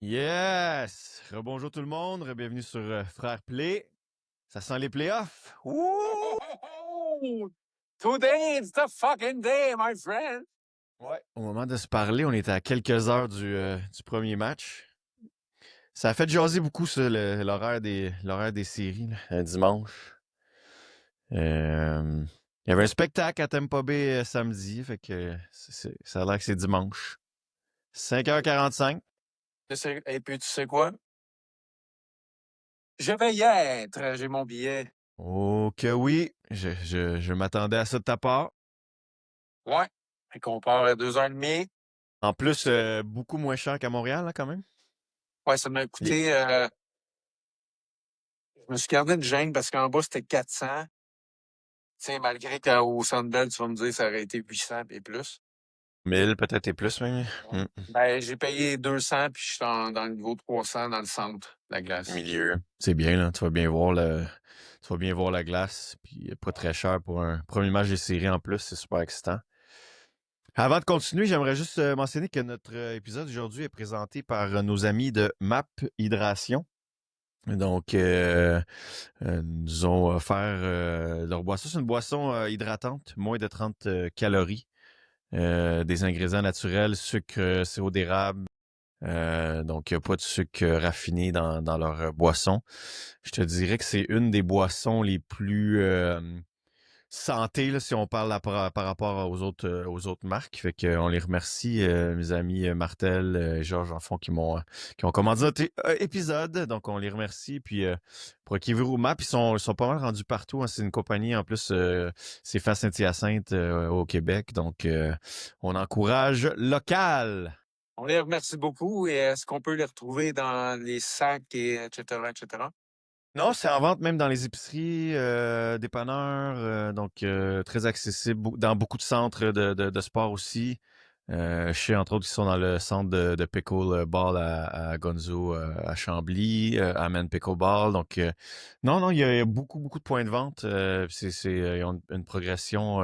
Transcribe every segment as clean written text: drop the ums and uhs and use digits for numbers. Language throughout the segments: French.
Yes! Rebonjour tout le monde, bienvenue sur Frère Play. Ça sent les playoffs. Ouh! Today is the fucking day, my friend. Ouais. Au moment de se parler, on était à quelques heures du premier match. Ça a fait jaser beaucoup, ça, l'horaire des séries, là, un dimanche. Il y avait un spectacle à Tampa Bay samedi, fait que ça a l'air que c'est dimanche. 5h45. Et puis, tu sais quoi? Je vais y être. J'ai mon billet. Oh que oui, je m'attendais à ça de ta part. Ouais. Fait qu'on part à 2h30. En plus, beaucoup moins cher qu'à Montréal, là, quand même. Ouais, ça m'a coûté. Je me suis gardé une gêne parce qu'en bas, c'était 400. Tu sais, malgré qu'au Centre Bell, tu vas me dire ça aurait été 800 et plus. 1000 peut-être et plus même. Ben, j'ai payé 200 puis je suis dans le niveau 300 dans le centre de la glace. Milieu. C'est bien, là. Tu vas bien voir la glace. Puis pas très cher pour un premier match des séries en plus. C'est super excitant. Avant de continuer, j'aimerais juste mentionner que notre épisode aujourd'hui est présenté par nos amis de MAP Hydration. Donc, nous ont offert leur boisson. C'est une boisson hydratante, moins de 30 calories, des ingrédients naturels, sucre, sirop d'érable. Donc, il n'y a pas de sucre raffiné dans leur boisson. Je te dirais que c'est une des boissons les plus santé, là, si on parle par rapport aux autres marques. Fait qu'on les remercie, mes amis Martel et Georges Enfant qui ont commandé notre épisode. Donc, on les remercie. Puis, procurez-vous Map, ils sont pas mal rendus partout. Hein. C'est une compagnie, en plus, c'est fait à Saint-Hyacinthe au Québec. Donc, on encourage local. On les remercie beaucoup. Et est-ce qu'on peut les retrouver dans les sacs, et etc., etc.? Non, c'est en vente même dans les épiceries, dépanneurs, donc très accessible dans beaucoup de centres de sport aussi. Je sais entre autres qu'ils sont dans le centre de pickleball à Gonzo, à Chambly, à Man Pickleball. Donc non, il y a beaucoup, beaucoup de points de vente. Ils ont une progression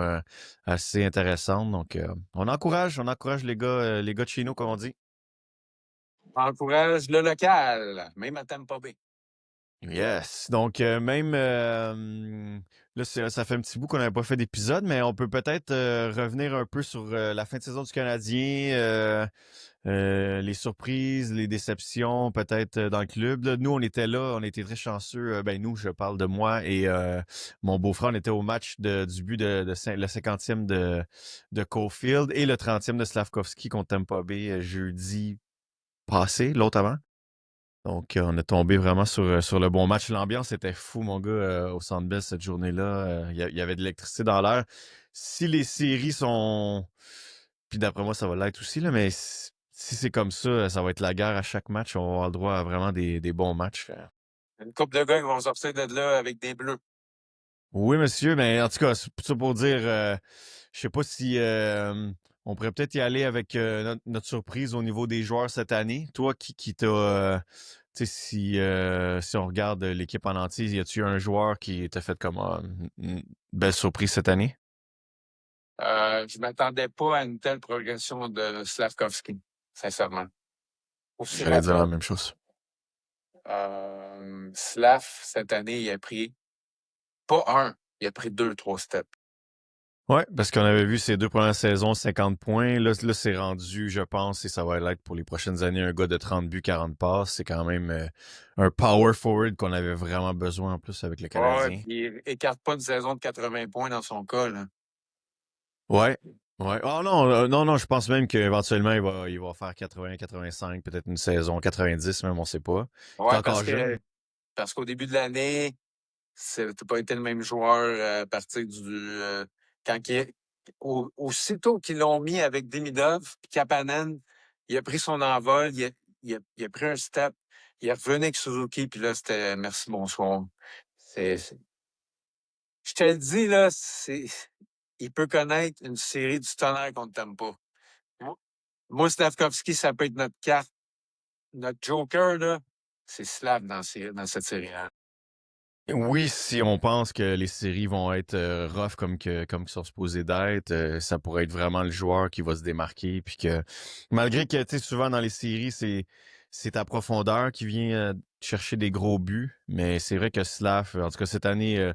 assez intéressante. Donc on encourage les gars de chez nous, comme on dit. On encourage le local, même à Tampa Bay. Yes. Donc, même là, ça fait un petit bout qu'on n'avait pas fait d'épisode, mais on peut peut-être revenir un peu sur la fin de saison du Canadien, les surprises, les déceptions, peut-être dans le club. Là, nous, on était là, on était très chanceux. Ben, nous, je parle de moi et mon beau-frère, on était au match du but le 50e de Caulfield et le 30e de Slavkovski contre Tampa Bay jeudi passé, l'autre avant. Donc, on est tombé vraiment sur le bon match. L'ambiance était fou, mon gars, au Centre Bell cette journée-là. Il y avait de l'électricité dans l'air. Si les séries sont... Puis d'après moi, ça va l'être aussi, là, mais si c'est comme ça va être la guerre à chaque match. On va avoir le droit à vraiment des bons matchch. Une couple de gars qui vont sortir de là avec des bleus. Oui, monsieur, mais en tout cas, c'est ça pour dire, je sais pas si on pourrait peut-être y aller avec notre surprise au niveau des joueurs cette année. Toi, qui t'a, tu sais, si on regarde l'équipe en entier, y a-tu un joueur qui t'a fait comme une belle surprise cette année? Je m'attendais pas à une telle progression de Slavkovski, sincèrement. Aussi J'allais dire la rapide. même chose. Slav, cette année, il a pris pas un, il a pris 2, 3 steps. Ouais, parce qu'on avait vu ces 2 premières saisons, 50 points. Là c'est rendu, je pense, et ça va l'être pour les prochaines années, un gars de 30 buts, 40 passes. C'est quand même un power forward qu'on avait vraiment besoin en plus avec le Ouais, Canadien. puis il écarte pas une saison de 80 points dans son cas, là. Ouais. Ouais. Oh non, non, je pense même qu'éventuellement, il va faire 80, 85, peut-être une saison 90, même, on sait pas. Il est Ouais, encore jeune. parce qu'au début de l'année, t'as pas été le même joueur à partir quand aussitôt qu'ils l'ont mis avec Demidov puis Kapanen, il a pris son envol, il a pris un step, il est revenu avec Suzuki, puis là, c'était merci, bonsoir. Je te le dis, là, il peut connaître une série du tonnerre qu'on ne t'aime pas. Moi, Slavkovski, ça peut être notre carte. Notre joker, là, c'est Slav dans cette série-là. Oui, si on pense que les séries vont être rough comme ils sont supposés d'être, ça pourrait être vraiment le joueur qui va se démarquer. Puis que malgré que tu sais, souvent dans les séries, c'est ta profondeur qui vient chercher des gros buts. Mais c'est vrai que Slav, en tout cas cette année,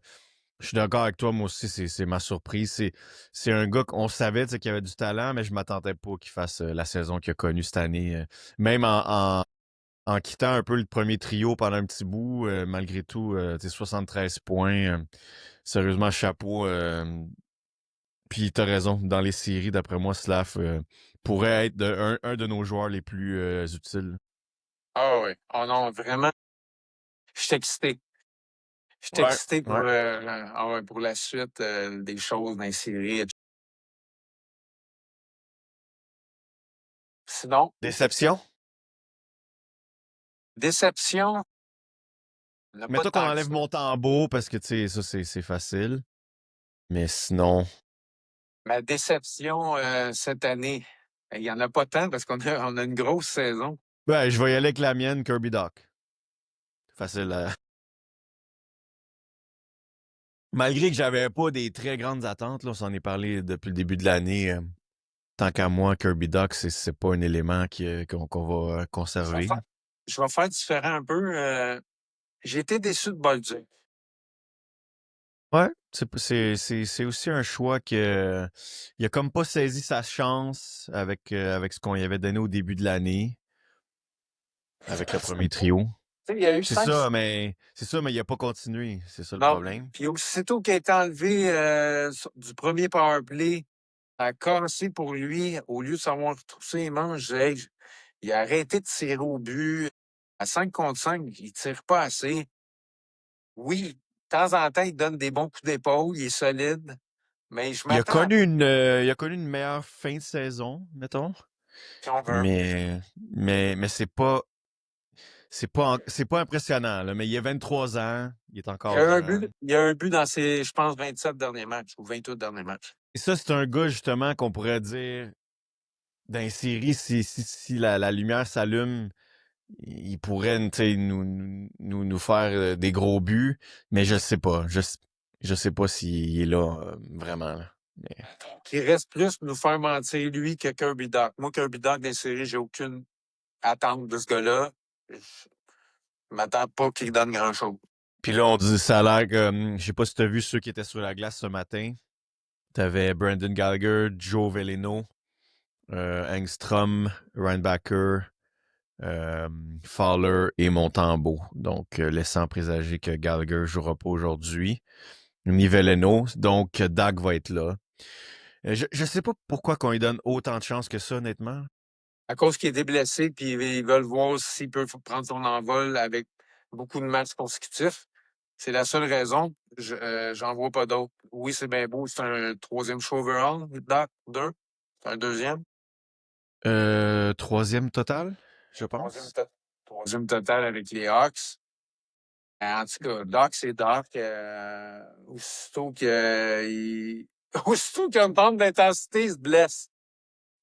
je suis d'accord avec toi, moi aussi, c'est ma surprise. C'est un gars qu'on savait tu sais, qu'il avait du talent, mais je m'attendais pas qu'il fasse la saison qu'il a connue cette année. Même en quittant un peu le premier trio pendant un petit bout, malgré tout, tu sais, 73 points. Sérieusement, chapeau. Puis t'as raison, dans les séries, d'après moi, Slav pourrait être un de nos joueurs les plus utiles. Ah oui. Oh non, vraiment, je suis excité. Je suis Ouais, excité ouais. pour la suite des choses dans les séries. Sinon, Déception? déception, il n'y en a pas Mettons qu'on tant que enlève ça. Montembeau parce que, tu sais, ça, c'est facile. Mais sinon, Ma déception cette année, il n'y en a pas tant parce on a une grosse saison. ben, je vais y aller avec la mienne, Kirby Doc. Facile. Malgré que j'avais pas des très grandes attentes, là, on s'en est parlé depuis le début de l'année. Tant qu'à moi, Kirby Doc, c'est pas un élément qu'on va Je vais conserver. faire, je vais faire différent un peu. J'ai été déçu de Bolduc. Ouais, c'est aussi un choix que il a comme pas saisi sa chance avec ce qu'on lui avait donné au début de l'année, avec le premier trio. Tu sais, il y a eu cinq. C'est ça, mais il a pas continué. C'est ça le Non. problème. Puis aussitôt qu'il a été enlevé du premier power play, ça a cassé pour lui. Au lieu de savoir retrousser les manches, il a arrêté de tirer au but. À 5 contre 5, il tire pas assez. Oui, de temps en temps, il donne des bons coups d'épaule, il est solide, mais je m'attends à Il a connu une meilleure fin de saison, mettons. si on veut. Mais c'est pas impressionnant, là. Mais il a 23 ans, il est Il y a encore un jeune. but, il y a un but dans ses, je pense, 27 derniers matchs ou 28 derniers matchs. Et ça, c'est un gars, justement, qu'on pourrait dire, dans les séries, si la lumière s'allume, il pourrait, tu sais, nous faire des gros buts, mais je sais pas. Je sais pas s'il est là, vraiment, là. Mais Il reste plus nous faire mentir lui que Kirby Doc. Moi, Kirby Doc, dans les séries, j'ai aucune attente de ce gars-là. Je m'attends pas qu'il donne grand-chose. puis là, on dit ça a l'air que, je sais pas si t'as vu ceux qui étaient sur la glace ce matin. T'avais Brandon Gallagher, Joe Veleno, Engstrom, Reinbacker, euh, Fowler et Montembeau. Donc, laissant présager que Gallagher jouera pas aujourd'hui. Ni Veleno. Donc, Dak va être là. Je sais pas pourquoi qu'on lui donne autant de chance que ça, honnêtement. À cause qu'il est déblessé, puis ils veulent voir s'il peut prendre son envol avec beaucoup de matchs consécutifs. C'est la seule raison. J'en vois pas d'autres. Oui, c'est bien beau. C'est un troisième show overall, Doc, deux. C'est un deuxième. Troisième total, je Troisième, pense. troisième total avec les Hawks. En tout cas, Doc, c'est Doc. Aussitôt qu'il y a une pente d'intensité, il se blesse.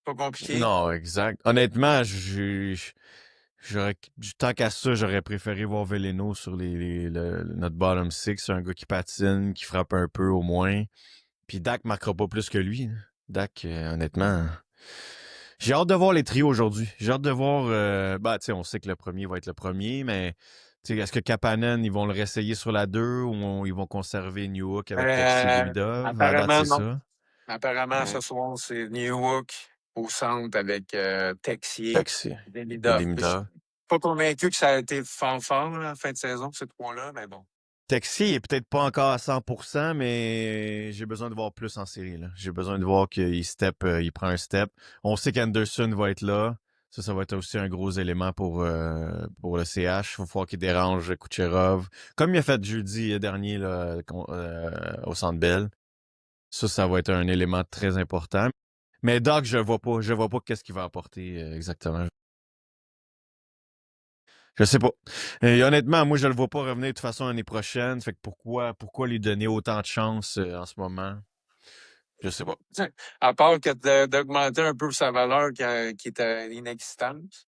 Pas compliqué. Non, exact. Honnêtement, j'aurais, tant qu'à ça, j'aurais préféré voir Veleno sur notre bottom six. C'est un gars qui patine, qui frappe un peu au moins. Puis Dak marquera pas plus que lui, hein. Dak, honnêtement. J'ai hâte de voir les trios aujourd'hui. J'ai hâte de voir. Bah, tu sais, on sait que le premier va être le premier, mais tu sais, est-ce que Kapanen, ils vont le réessayer sur la 2 ou ils vont conserver Newhook avec Texi et Demidov? À date, Apparemment, c'est non. ça. Apparemment, Ouais. ce soir, c'est New York au centre avec Texier Texi et et Demidov. Je suis Demidov. pas convaincu que ça a été fanfare là, en fin de saison, ces trois-là, mais bon. Texi est peut-être pas encore à 100%, mais j'ai besoin de voir plus en série, là. J'ai besoin de voir il prend un step. On sait qu'Anderson va être là. Ça va être aussi un gros élément pour le CH. Il va falloir qu'il dérange Kucherov. Comme il a fait jeudi dernier là, au Centre Bell. Ça va être un élément très important. Mais Doc, je vois pas. Je vois pas qu'est-ce qu'il va apporter exactement. Je sais pas. Et honnêtement, moi, je le vois pas revenir de toute façon l'année prochaine. Fait que pourquoi lui donner autant de chance en ce moment? Je sais pas. Tiens, à part que d'augmenter un peu sa valeur qui était inexistante.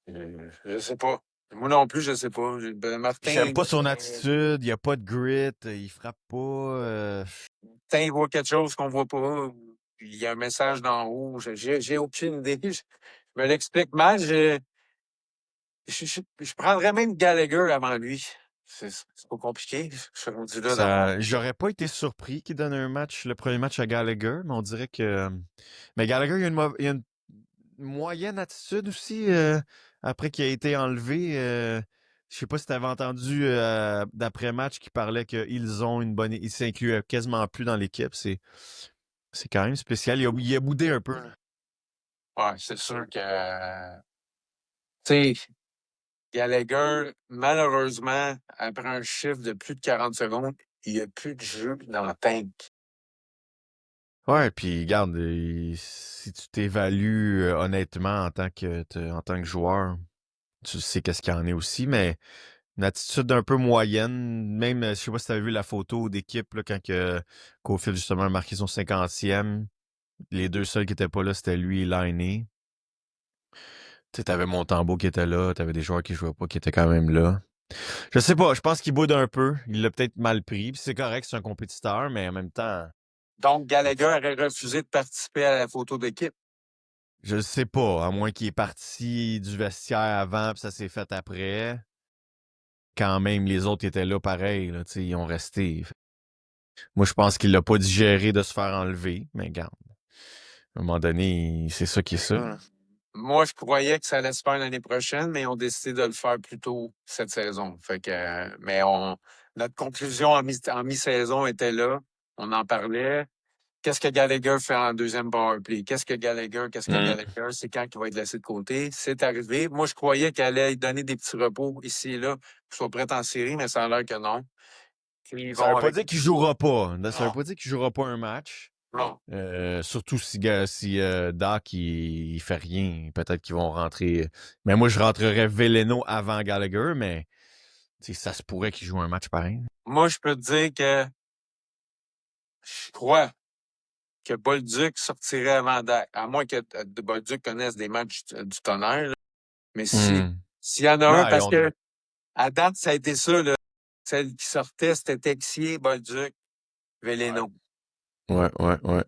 Je sais pas. Moi non plus, je sais pas. J'aime Martin, pas son attitude. Il a pas de grit. Il frappe pas. Martin voit quelque chose qu'on voit pas. Puis il y a un message d'en haut. J'ai aucune idée. Je me l'explique mal. Je prendrais même Gallagher avant lui. C'est pas compliqué. Je suis rendu là dans mon. J'aurais pas été surpris qu'il donne le premier match à Gallagher, mais on dirait que. Mais Gallagher, il a une moyenne attitude aussi après qu'il a été enlevé. Je sais pas si tu avais entendu d'après-match qu'il parlait qu'ils ont une bonne. Il s'incluait quasiment plus dans l'équipe. C'est quand même spécial. Il a boudé un peu, là. Ouais, c'est sûr que. Tu sais, Gallagher, malheureusement, après un chiffre de plus de 40 secondes, il n'y a plus de jeu dans le tank. Ouais, puis regarde, si tu t'évalues honnêtement en tant que joueur, tu sais qu'est-ce qu'il y en est aussi, mais une attitude un peu moyenne. Même, je sais pas si tu avais vu la photo d'équipe là, quand Caulfield justement a marqué son 50e. Les deux seuls qui étaient pas là, c'était lui et Laine. Tu avais Montembeault qui était là, tu avais des joueurs qui jouaient pas qui étaient quand même là. Je sais pas, je pense qu'il boude un peu. Il l'a peut-être mal pris. Puis c'est correct, c'est un compétiteur, mais en même temps, Donc, Gallagher aurait refusé de participer à la photo d'équipe. je sais pas, à moins qu'il est parti du vestiaire avant puis ça s'est fait après. Quand même, les autres étaient là pareil, là, ils ont resté. Moi, je pense qu'il l'a pas digéré de se faire enlever, mais garde. À un moment donné, c'est ça qui est ça, là. Moi, je croyais que ça allait se faire l'année prochaine, mais ils ont décidé de le faire plus tôt cette saison. Fait que, mais notre conclusion en mi-saison était là. On en parlait. Qu'est-ce que Gallagher fait en deuxième powerplay? Qu'est-ce que Mm. Gallagher? C'est quand qu'il va être laissé de côté? C'est arrivé. Moi, je croyais qu'elle allait donner des petits repos ici et là pour qu'il soit prêt en série, mais ça a l'air que non. Ils Ça vont veut pas avec. dire qu'il jouera pas. Ça veut Non, pas dire qu'il jouera pas un match. non. Surtout si Doc il fait rien, peut-être qu'ils vont rentrer. Mais moi, je rentrerais Veleno avant Gallagher, mais ça se pourrait qu'il joue un match pareil. Moi, je peux te dire que je crois que Bolduc sortirait avant Dak. À moins que Bolduc connaisse des matchs du tonnerre, là. Mais Hmm. s'il y en a un, Non, parce que à date, ça a été ça, là. Celle qui sortait, c'était Texier, Bolduc, Veleno. ouais, ouais, ouais.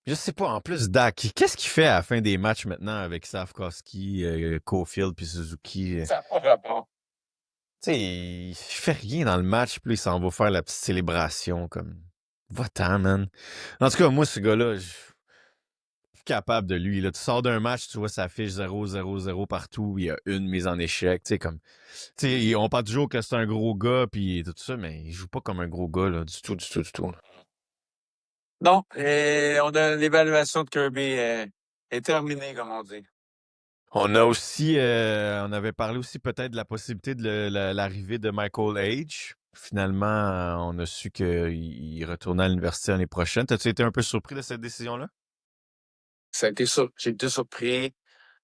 Je sais pas, en plus, Dak, qu'est-ce qu'il fait à la fin des matchs maintenant avec Safkowski, Caulfield puis Suzuki? Ça n'a pas rapport. Tu sais, il fait rien dans le match, puis là, il s'en va faire la petite célébration, comme, va-t'en, man. En tout cas, moi, ce gars-là, je suis plus capable de lui, là. Tu sors d'un match, tu vois sa fiche 0-0-0 partout, il y a une mise en échec, tu sais, comme, tu sais, on parle toujours que c'est un gros gars, puis tout ça, mais il joue pas comme un gros gars, là, du tout, du tout, du tout. Non, et on a l'évaluation de Kirby est terminée, comme on dit. On a aussi, on avait parlé aussi peut-être de la possibilité de l'arrivée de Michael H. Finalement, on a su qu'il retournait à l'université l'année prochaine. T'as-tu été un peu surpris de cette décision-là? J'ai été surpris.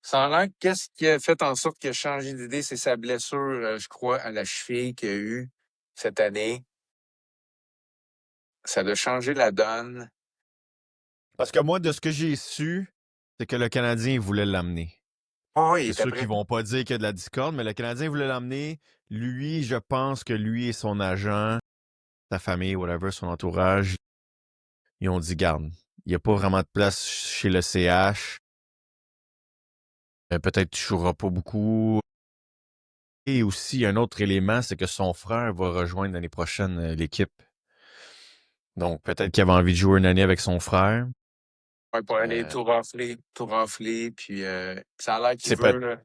Ça a l'air qu'est-ce qui a fait en sorte qu'il a changé d'idée, c'est sa blessure, je crois, à la cheville qu'il a eue cette année. Ça a changé la donne. Parce que moi, de ce que j'ai su, c'est que le Canadien voulait l'amener. Oh, il C'est était sûr prêt. qu'ils vont pas dire qu'il y a de la discorde, mais le Canadien voulait l'amener. Lui, je pense que lui et son agent, sa famille, whatever, son entourage, ils ont dit, garde, il n'y a pas vraiment de place chez le CH. Peut-être tu joueras pas beaucoup. Et aussi, un autre élément, c'est que son frère va rejoindre l'année prochaine l'équipe. Donc, peut-être qu'il avait envie de jouer une année avec son frère. Ouais, pour aller Euh, tout rafler, puis ça a l'air qu'il c'est peut- veut, là.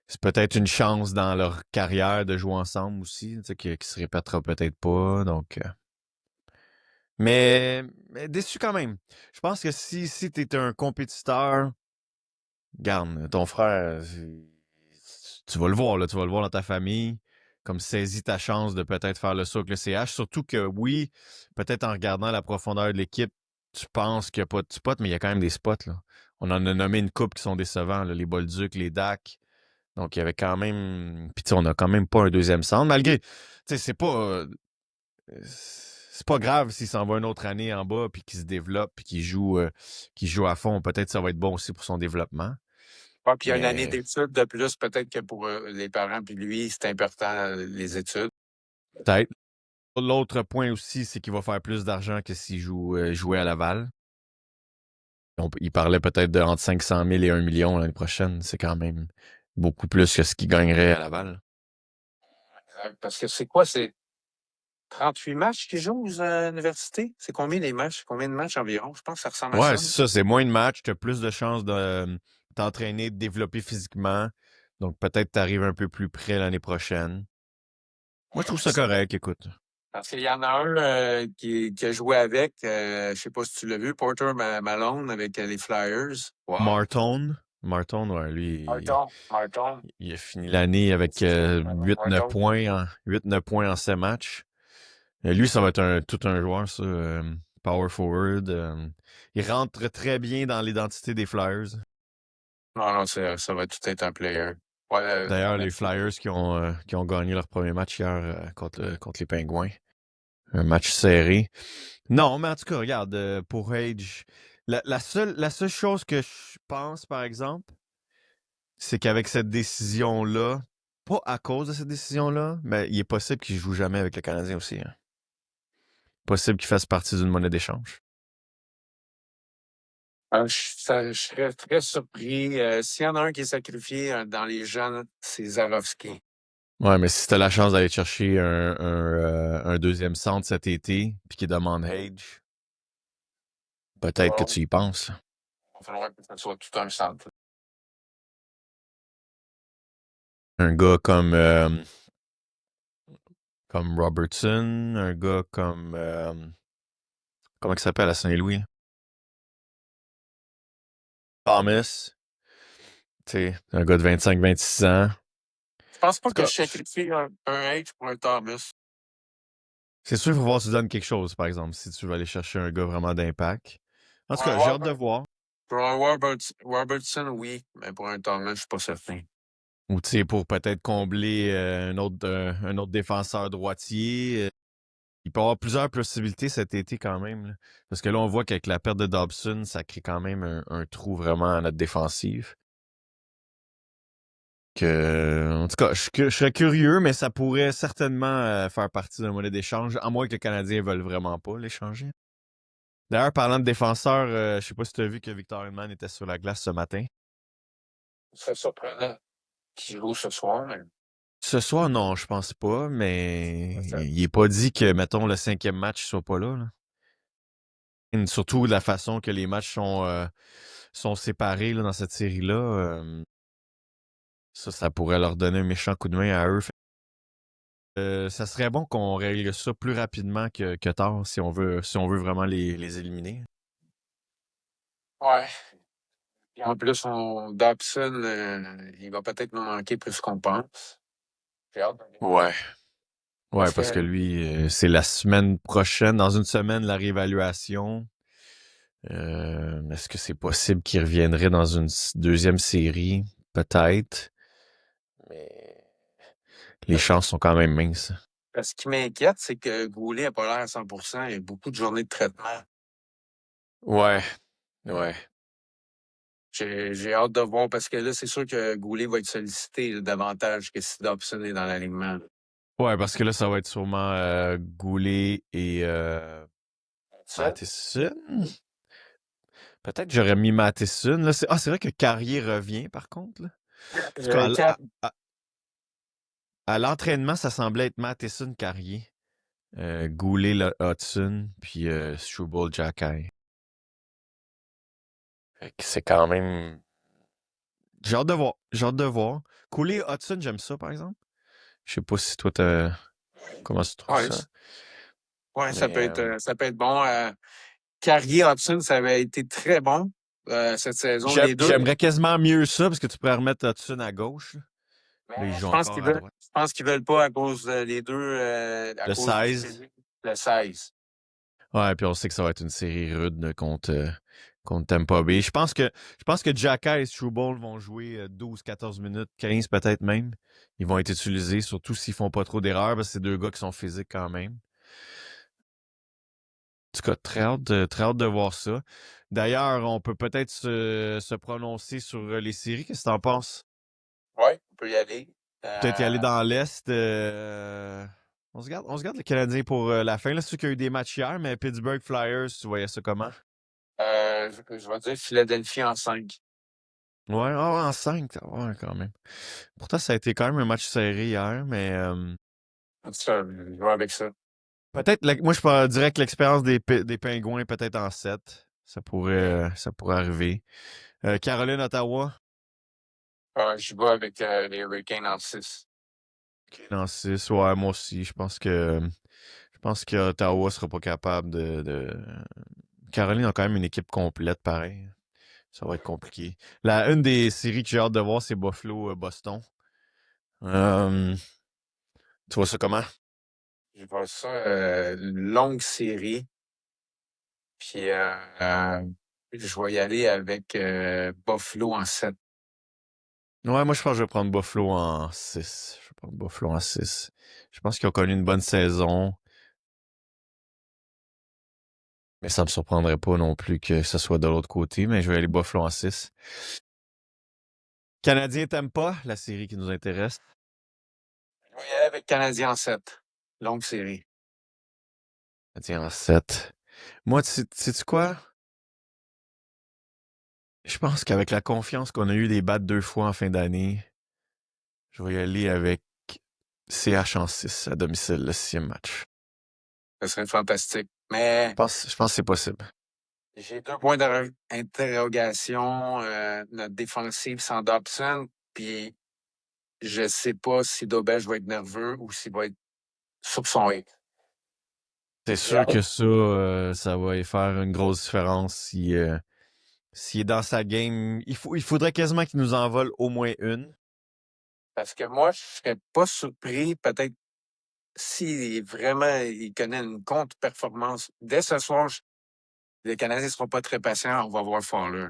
c'est peut-être une chance dans leur carrière de jouer ensemble aussi, tu sais, qui se répétera peut-être pas. Donc, mais déçu quand même. Je pense que si tu es un compétiteur, garde, ton frère, tu vas le voir, là, tu vas le voir dans ta famille, comme saisis ta chance de peut-être faire le saut avec le CH. Surtout que oui, peut-être en regardant la profondeur de l'équipe, tu penses qu'il n'y a pas de spot, mais il y a quand même des spots, là. On en a nommé une coupe qui sont décevants, là, les Bolduc, les Dak. Donc, il y avait quand même. Puis, tu sais, on n'a quand même pas un deuxième centre, malgré. Tu sais, c'est pas grave s'il s'en va une autre année en bas, puis qu'il se développe, puis qu'il joue à fond. Peut-être que ça va être bon aussi pour son développement. Ouais, puis il y a une année Mais d'études de plus, peut-être que pour les parents, puis lui, c'est important, les études. peut-être. L'autre point aussi, c'est qu'il va faire plus d'argent que s'il jouait à Laval. Il parlait peut-être de entre 500 000 et 1 million l'année prochaine. C'est quand même beaucoup plus que ce qu'il gagnerait à Laval. Parce que c'est quoi? C'est 38 matchs qu'ils jouent à l'université? C'est combien les matchs? Combien de matchs environ? Je pense que ça ressemble à Ouais, ça. c'est ça. C'est moins de matchs. Tu as plus de chances de t'entraîner, de développer physiquement. Donc, peut-être tu arrives un peu plus près l'année prochaine. Moi, je trouve ça correct, écoute. Parce qu'il y en a un qui a joué avec, je sais pas si tu l'as vu, Porter Malone avec les Flyers. Wow. Marton, ouais, lui, Martin. il a fini l'année avec 8-9 Martin. points 8-9 points en 7 matchs. Lui, ça va être tout un joueur, ça. Power forward. Il rentre très bien dans l'identité des Flyers. Non, non, ça va tout être un player. Ouais, D'ailleurs, les Flyers qui ont gagné leur premier match hier contre les Pingouins. Un match serré. Non, mais en tout cas, regarde, pour Age, la seule chose que je pense, par exemple, c'est qu'avec cette décision-là, pas à cause de cette décision-là, mais il est possible qu'il joue jamais avec le Canadien aussi. Hein. Possible qu'il fasse partie d'une monnaie d'échange. je serais très surpris. S'il y en a un qui est sacrifié dans les jeunes, c'est Zarovski. Ouais, mais si t'as la chance d'aller chercher un deuxième centre cet été, puis qu'il demande Age, peut-être que tu y penses. Il va falloir que ce soit tout un centre. Un gars comme Robertson, un gars comme comment il s'appelle à Saint-Louis? Thomas. Tu sais, un gars de 25-26 ans. Je pense En pas tout que cas, je sacrifie un H pour un Thomas. c'est sûr qu'il faut voir si tu donnes quelque chose, par exemple, si tu veux aller chercher un gars vraiment d'impact. En tout Pour un, cas, j'ai hâte de voir. Robertson, oui, mais pour un Thomas, je suis pas certain. Ou tu sais, pour peut-être combler un autre défenseur droitier. Il peut y avoir plusieurs possibilités cet été quand même. Là. Parce que là, on voit qu'avec la perte de Dobson, ça crée quand même un trou vraiment à notre défensive. En tout cas, je serais curieux, mais ça pourrait certainement faire partie d'un monnaie d'échange, à moins que les Canadiens veulent vraiment pas l'échanger. D'ailleurs, parlant de défenseurs, je sais pas si tu as vu que Victor Hedman était sur la glace ce matin. C'est surprenant qu'il joue ce soir. Mais... Ce soir, non, je pense pas, mais il est pas dit que, mettons, le 5e match soit pas là. Surtout de la façon que les matchs sont séparés là, dans cette série-là. Ça pourrait leur donner un méchant coup de main à eux. Ça serait bon qu'on règle ça plus rapidement que tard si on veut vraiment les éliminer. Ouais. Et en plus, Dobson, il va peut-être nous manquer plus qu'on pense. J'ai hâte. Ouais. Ouais, Parce parce que que, lui, c'est la semaine prochaine, dans une semaine, la réévaluation. Est-ce que c'est possible qu'il reviendrait dans une deuxième série? Peut-être. Mais les chances sont quand même minces. ce qui m'inquiète, c'est que Goulet n'a pas l'air à 100%. Il y a beaucoup de journées de traitement. Ouais, ouais. J'ai hâte de voir parce que là, c'est sûr que Goulet va être sollicité là, davantage que si Dobson est dans l'alignement. Ouais, parce que là, ça va être sûrement Goulet et Ça? Matheson. Peut-être que j'aurais mis Matheson. Là, c'est vrai que Carrier revient, par contre. Là. En tout cas, Cap- à l'entraînement, ça semblait être Matheson, Carrier. Goulet, Hudson, puis Struble, Jacky. C'est quand même... J'ai hâte de voir. J'ai hâte de voir. Goulet, Hudson, j'aime ça, par exemple. Je sais pas si toi, comment tu trouves ouais, ça. ouais, Mais ça peut être bon. Carrier Hudson, ça avait été très bon cette saison. Les deux. j'aimerais quasiment mieux ça, parce que tu pourrais remettre Hudson à gauche. Là, là il Je joue pense encore qu'ils à veulent, droite. je pense qu'ils veulent pas à cause les deux, à Le cause du 16. physique. Le 16. Ouais, puis on sait que ça va être une série rude là, contre Tampa Bay. Je pense que Jacka et Struble vont jouer 12-14 minutes, 15 peut-être même. Ils vont être utilisés, surtout s'ils font pas trop d'erreurs, parce que c'est deux gars qui sont physiques quand même. En tout cas, très hâte de voir ça. D'ailleurs, on peut peut-être se prononcer sur les séries. Qu'est-ce que t'en penses? Oui, on peut y aller. Peut-être y aller Euh, dans l'Est. On se garde le Canadien pour la fin. Là, c'est sûr qu'il y a eu des matchs hier, mais Pittsburgh Flyers, tu voyais ça comment? Je vais dire Philadelphie en 5. Ouais, ah ouais, en 5, ouais, quand même. Pourtant, ça a été quand même un match serré hier, mais Ça, je vais avec ça. peut-être, moi, dirais que l'expérience des Pingouins, peut-être en 7. Ça pourrait arriver. Caroline, Ottawa, Je vais avec les Hurricanes en 6. en 6. Ouais, moi aussi. Je pense que Ottawa sera pas capable Caroline a quand même une équipe complète, pareil. Ça va être compliqué. Une des séries que j'ai hâte de voir, c'est Buffalo-Boston. Tu vois ça comment? Je vois ça, une longue série. Puis je vais y aller avec Buffalo en 7. Ouais, moi, je pense que je vais prendre Buffalo en 6. Je vais prendre Buffalo en 6. Je pense qu'ils ont connu une bonne saison, mais ça me surprendrait pas non plus que ce soit de l'autre côté, mais je vais aller Buffalo en 6. Canadien t'aimes pas la série qui nous intéresse? Je vais y aller avec Canadien en 7. Longue série. Canadien en 7. Moi, sais-tu quoi? Je pense qu'avec la confiance qu'on a eu des battre 2 fois en fin d'année, je vais y aller avec CH en 6 à domicile, le 6e match. Ce serait fantastique. Mais Je pense que c'est possible. j'ai 2 points d'interrogation. Notre défensive sans Dobson. Puis je sais pas si Dobège va être nerveux ou s'il va être sur son hit. C'est sûr que ça va y faire une grosse différence s'il est dans sa game. Il faudrait quasiment qu'il nous en vole au moins une. Parce que moi, je serais pas surpris, peut-être, si vraiment il connaît une contre-performance. Dès ce soir, les Canadiens ne seront pas très patients. On va voir Fowler.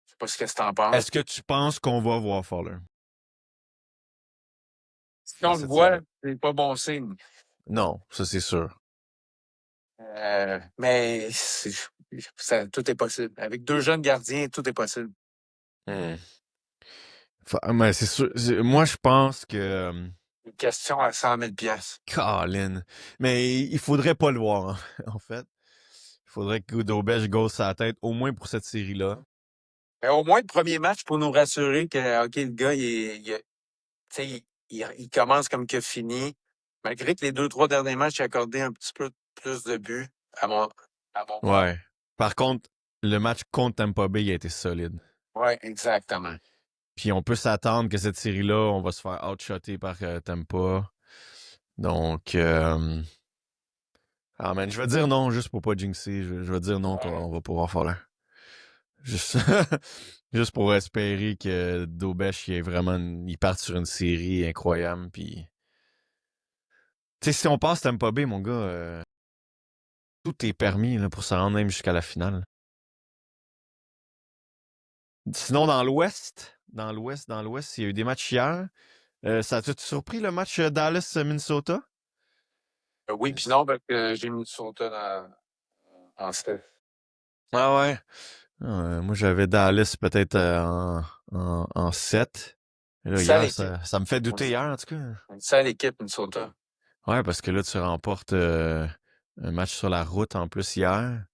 Je sais pas ce que tu en penses. Est-ce que tu penses qu'on va voir Fowler Si dans on le cette voit, série? c'est pas bon signe. Non, ça c'est sûr. Mais tout est possible. Avec 2 jeunes gardiens, tout est possible. Hmm. Mais c'est sûr. Moi, je pense que Une question à 100 000 piastres. Colin. Mais il faudrait pas le voir, en fait. Il faudrait que Goudreau-Belge gosse sa tête, au moins pour cette série-là. Mais au moins, le premier match pour nous rassurer que, OK, le gars, tu sais, il commence comme qu'il a fini. Malgré que les 2, 3 derniers matchs, il a accordé un petit peu plus de buts à mon goût. Ouais. Par contre, le match contre Tampa Bay, il a été solide. Oui, exactement. Puis on peut s'attendre que cette série-là, on va se faire outshotter par Tampa. Donc, man, je vais dire non juste pour pas jinxer. Je vais dire non qu'on va pouvoir faire là. Juste, juste pour espérer que Dobesh il parte sur une série incroyable. Puis, tu sais, si on passe Tampa Bay, mon gars, tout est permis là, pour se rendre même jusqu'à la finale. Sinon, dans l'Ouest, il y a eu des matchs hier. Ça t'a surpris le match Dallas-Minnesota? Oui, puis non, parce que j'ai mis le sauteur en step. Ah ouais. Moi, j'avais Dallas peut-être en 7. Et Une là, sale hier, équipe. ça me fait Une, douter hier, en tout cas. une sale équipe, Minnesota. Ouais, parce que là, tu remportes un match sur la route en plus hier.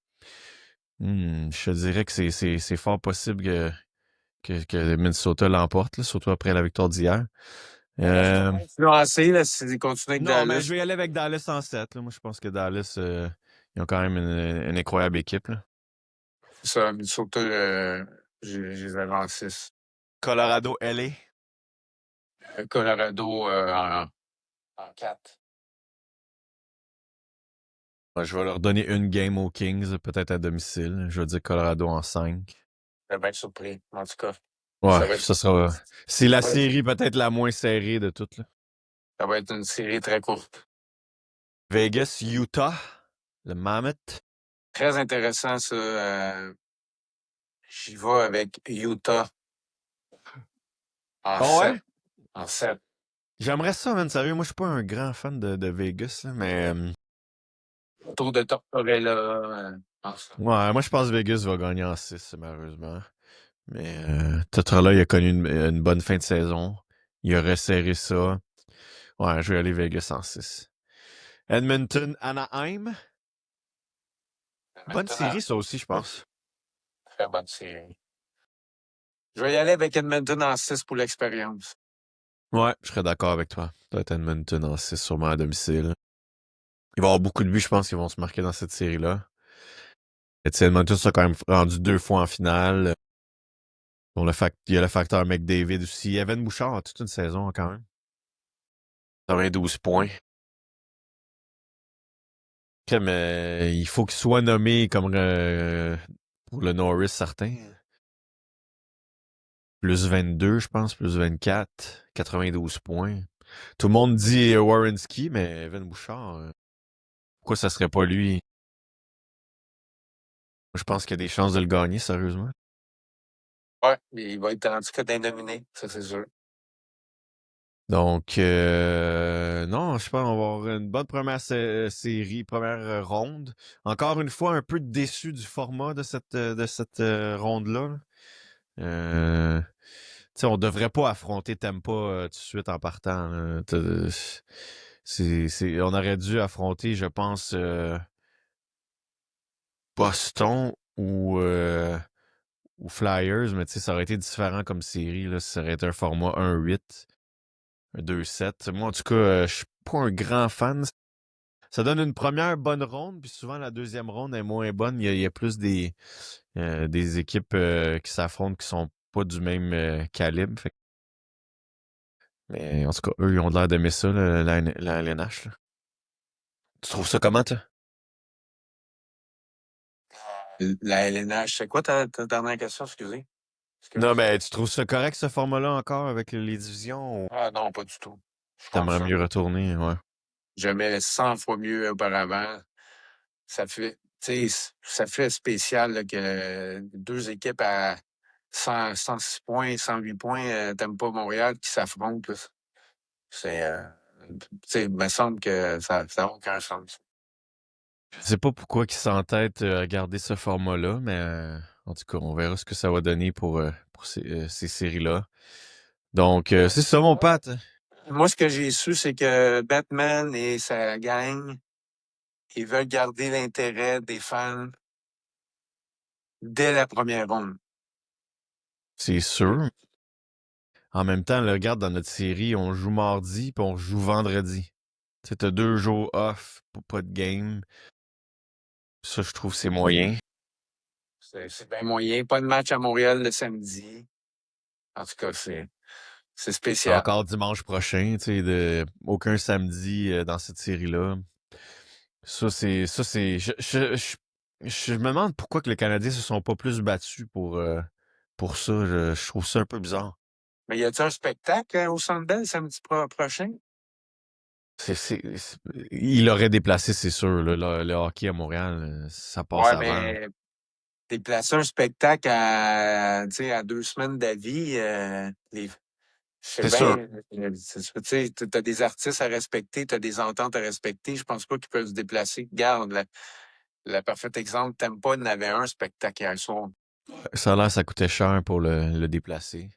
Je te dirais que c'est fort possible que Minnesota l'emporte, là, surtout après la victoire d'hier. Euh, Influencé, là, si ils continuent avec non, mais Dallas. je vais y aller avec Dallas en 7. Là. Moi, je pense que Dallas, ils ont quand même une incroyable équipe. Là. Ça, Minnesota, je les avais en 6. Colorado, LA. Colorado en 4. Ouais, je vais leur donner une game aux Kings, peut-être à domicile. Je vais dire Colorado en 5. Je vais bien être surpris, en tout cas. Ouais, Ça va être, ça sera. C'est ça la va être, série peut-être la moins serrée de toutes. Là. ça va être une série très courte. Vegas, Utah, le Mammoth. Très intéressant, ça. J'y vais avec Utah en Ah 7. ouais? En 7. J'aimerais ça, man. Sérieux, moi, je suis pas un grand fan de Vegas, là, mais. Tour de Tortorella. En 7. Ouais, moi, je pense que Vegas va gagner en 6, malheureusement. Mais Totrola, il a connu une bonne fin de saison. Il a resserré ça. Ouais, je vais aller Vegas en 6. Edmonton, Anaheim. Bonne Maintenant, série, ça aussi, je pense. très bonne série. Je vais y aller avec Edmonton en 6 pour l'expérience. Ouais, je serais d'accord avec toi. Peut-être Edmonton en 6 sûrement à domicile. Il va y avoir beaucoup de buts, je pense, qui vont se marquer dans cette série-là. Et tu sais, Edmonton s'est quand même rendu 2 fois en finale. Bon, il y a le facteur McDavid aussi. Evan Bouchard a toute une saison quand même. 92 points. Ok, mais il faut qu'il soit nommé comme pour le Norris certain. Plus 22, je pense, plus 24. 92 points. Tout le monde dit Werenski, mais Evan Bouchard, pourquoi ça serait pas lui? Je pense qu'il y a des chances de le gagner, sérieusement. Ouais, il va être en tout cas d'indeminé, ça c'est sûr. Donc, non, je pense qu'on va avoir une bonne première série, première ronde. Encore une fois, un peu déçu du format de cette ronde-là. Tu sais, on devrait pas affronter Tampa tout de suite en partant. Là. On aurait dû affronter, je pense, Boston ou Flyers, mais tu sais, ça aurait été différent comme série. Là, ça aurait été un format 1-8. Un 2-7. Moi, en tout cas, je suis pas un grand fan. Ça donne une première bonne ronde, puis souvent la deuxième ronde est moins bonne. Il y a plus des équipes qui s'affrontent qui sont pas du même calibre. Mais en tout cas, eux, ils ont l'air d'aimer ça, la LNH. Là. Tu trouves ça comment, toi? La LNH, c'est quoi ta dernière question, excusez? Non, Excuse. mais tu trouves ça correct, ce format-là, encore, avec les divisions, ou Ah non, pas du tout. Je t'aimerais confonds. mieux retourner? Ouais. J'aimais 100 fois mieux auparavant. Ça fait, tu sais, ça fait spécial là, que deux équipes à 106 points, 108 points, t'aimes pas Montréal, qui s'affrontent. Là. C'est, tu sais, il me semble que ça n'a aucun sens. Je sais pas pourquoi ils s'entêtent à garder ce format-là, mais en tout cas, on verra ce que ça va donner pour ces séries-là. Donc, c'est ça, mon Pat. Moi, ce que j'ai su, c'est que Batman et sa gang, ils veulent garder l'intérêt des fans dès la première ronde. C'est sûr. En même temps, là, regarde, dans notre série, on joue mardi puis on joue vendredi. Tu sais, t'as 2 jours off pour pas de game. Ça, je trouve c'est moyen. C'est bien moyen. Pas de match à Montréal le samedi. En tout cas, c'est spécial. Encore dimanche prochain, tu sais, aucun samedi dans cette série-là. Je me demande pourquoi que les Canadiens se sont pas plus battus pour ça. Je trouve ça un peu bizarre. Mais y a-t-il un spectacle au Centre Bell samedi prochain? Il aurait déplacé, c'est sûr. Le hockey à Montréal, ça passe Ouais, avant. mais déplacer un spectacle à, tu sais, à 2 semaines d'avis, je sais C'est sûr. bien, tu sais, t'as des artistes à respecter, t'as des ententes à respecter. Je pense pas qu'ils peuvent se déplacer. Regarde, le parfait exemple, Tampa en avait un spectacle hier soir. Ça a l'air, ça coûtait cher pour le déplacer.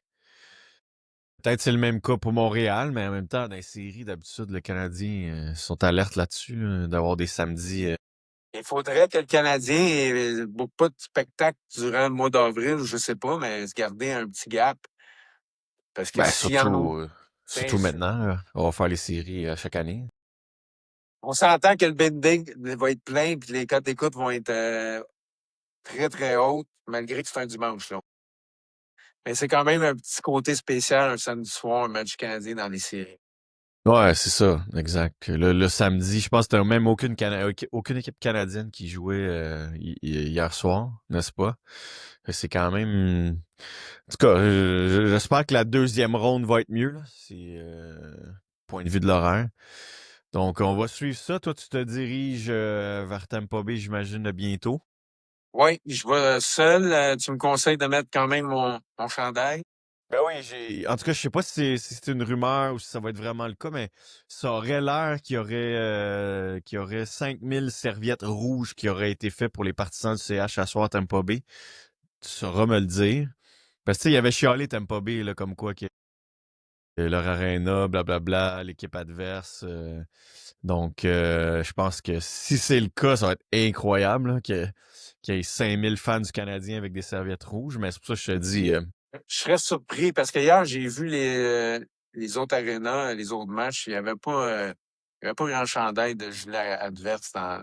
Peut-être c'est le même cas pour Montréal, mais en même temps, dans les séries, d'habitude, les Canadiens sont alertes là-dessus, là, d'avoir des samedis. Il faudrait que le Canadien ne boucle pas de spectacle durant le mois d'avril, je sais pas, mais se garder un petit gap. Parce que Ben, s'il y en a, surtout maintenant, là, on va faire les séries chaque année. on s'entend que le bending va être plein puis les cotes d'écoute vont être très, très hautes, malgré que c'est un dimanche. Là. Mais c'est quand même un petit côté spécial, un samedi soir, un match canadien dans les séries. Ouais, c'est ça, exact. Le samedi, je pense que c'était même aucune équipe canadienne qui jouait hier soir, n'est-ce pas? C'est quand même. En tout cas, j'espère que la deuxième ronde va être mieux, là. C'est point de vue de l'horaire. Donc, on va suivre ça. Toi, tu te diriges vers Tampa Bay, j'imagine, bientôt. Oui, je vais seul. Tu me conseilles de mettre quand même mon chandail. Ben oui, en tout cas, je sais pas si c'est une rumeur ou si ça va être vraiment le cas, mais ça aurait l'air qu'il y aurait 5000 serviettes rouges qui auraient été faites pour les partisans du CH à soir à Tampa Bay. Tu sauras me le dire. Parce que tu sais, il y avait chialé Tampa Bay, là, comme quoi que leur arena, blablabla, l'équipe adverse. Donc, je pense que si c'est le cas, ça va être incroyable, là, qu'il y ait 5000 fans du Canadien avec des serviettes rouges, mais c'est pour ça que je te dis, Je serais surpris parce qu'hier, j'ai vu les autres arénas, les autres matchs, il y avait pas grand chandail de gilet adverse dans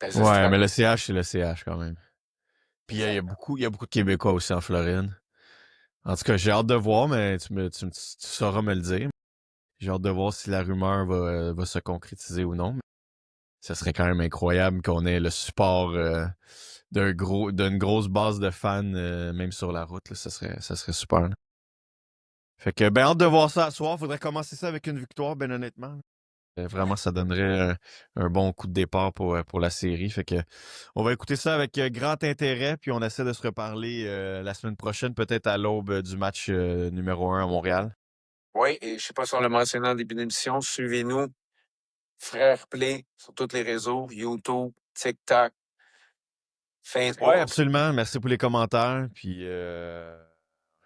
les ouais, estrades. mais le CH, c'est le CH quand même. Puis il y a beaucoup de Québécois aussi en Floride. En tout cas, j'ai hâte de voir, mais tu sauras me le dire. J'ai hâte de voir si la rumeur va se concrétiser ou non. Ça serait quand même incroyable qu'on ait le support d'une grosse base de fans, même sur la route. Là. Ça serait super. Là. Fait que, ben, hâte de voir ça à soir. Faudrait commencer ça avec une victoire, ben honnêtement. Vraiment, ça donnerait un bon coup de départ pour la série. Fait que, on va écouter ça avec grand intérêt, puis on essaie de se reparler la semaine prochaine, peut-être à l'aube du match numéro 1 à Montréal. Oui, et je sais pas si on l'a mentionné en début d'émission, suivez-nous, Frère Play, sur tous les réseaux, YouTube, TikTok, Ouais, Facebook. absolument. Merci pour les commentaires. Puis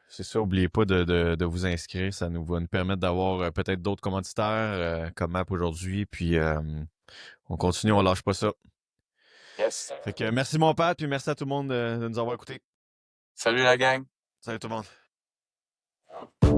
c'est ça, n'oubliez pas de vous inscrire. Ça va nous permettre d'avoir peut-être d'autres commanditaires comme Map aujourd'hui. Puis on continue, on lâche pas ça. Yes. Fait que merci mon Pat, puis merci à tout le monde de nous avoir écoutés. Salut la gang. Salut tout le monde.